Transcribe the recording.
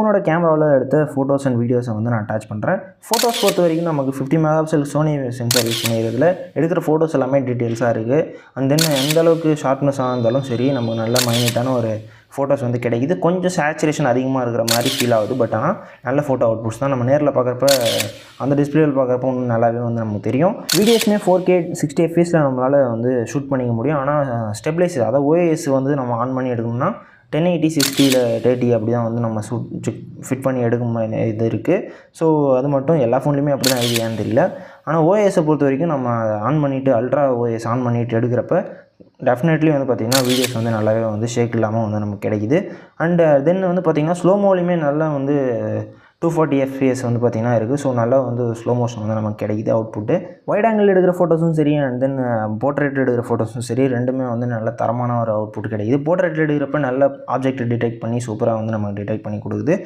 ஃபோனோட கேமராவில் எடுத்த ஃபோட்டோஸ் அண்ட் வீடியோஸை வந்து நான் அட்டாச் பண்ணுறேன். ஃபோட்டோஸ் பொறுத்த வரைக்கும் நமக்கு 50 மெகாபிக்சல் சோனி சென்சார் யூஸ் பண்ணியிருக்கிறதுல எடுக்கிற ஃபோட்டோஸ் எல்லாமே டீட்டெயில்ஸாக இருக்குது. அண்ட் தென் எந்த அளவுக்கு ஷார்ப்னஸாக இருந்தாலும் சரி நமக்கு நல்ல மைனூட்டான ஒரு ஃபோட்டோஸ் வந்து கிடைக்குது. கொஞ்சம் சேச்சுரேஷன் அதிகமாக இருக்கிற மாதிரி ஃபீல் ஆகுது. பட் ஆனால் நல்ல ஃபோட்டோ அவுட்புட்ஸ் தான். நம்ம நேரில் பார்க்குறப்ப அந்த டிஸ்பிளேவில் பார்க்குறப்ப இன்னும் நல்லாவே வந்து நமக்கு தெரியும். வீடியோஸ்மே 4K 60 fps நம்மளால் வந்து ஷூட் பண்ணிக்க முடியும். ஆனால் ஸ்டெபிளைஸ் அதாவது OIS வந்து நம்ம ஆன் பண்ணி எடுக்கணும்னா 1080 60 30 அப்படி தான் வந்து நம்ம ஃபிட் பண்ணி எடுக்கும் இது இருக்குது. ஸோ அது மட்டும் எல்லா ஃபோன்லேயுமே அப்படி தான் ஐடியான்னு தெரியல. ஆனால் OIS பொறுத்த வரைக்கும் நம்ம ஆன் பண்ணிவிட்டு அல்ட்ரா OIS ஆன் பண்ணிவிட்டு எடுக்கிறப்ப டெஃபினெட்லி வந்து பார்த்திங்கன்னா வீடியோஸ் வந்து நல்லாவே வந்து ஷேக் இல்லாமல் வந்து நமக்கு கிடைக்குது. அண்டு தென் வந்து பார்த்திங்கன்னா ஸ்லோ மோலையுமே நல்லா வந்து 240 fps வந்து பார்த்திங்கன்னா இருக்குது. ஸோ நல்லா வந்து ஸ்லோ மோஷன் வந்து நமக்கு கிடைக்குது அவுட்புட்டு. வைட் ஆங்கிள் எடுக்கிற ஃபோட்டோஸும் சரி அண்ட் தென் போர்ட்ரேட் எடுக்கிற ஃபோட்டோஸும் சரி ரெண்டுமே வந்து நல்ல தரமான ஒரு அவுட்புட் கிடைக்குது. போர்ட்ரேட் எடுக்கிறப்ப நல்ல ஆப்ஜெக்ட் டிடெக்ட் பண்ணி சூப்பராக வந்து நமக்கு டிடெக்ட் பண்ணி கொடுக்குது.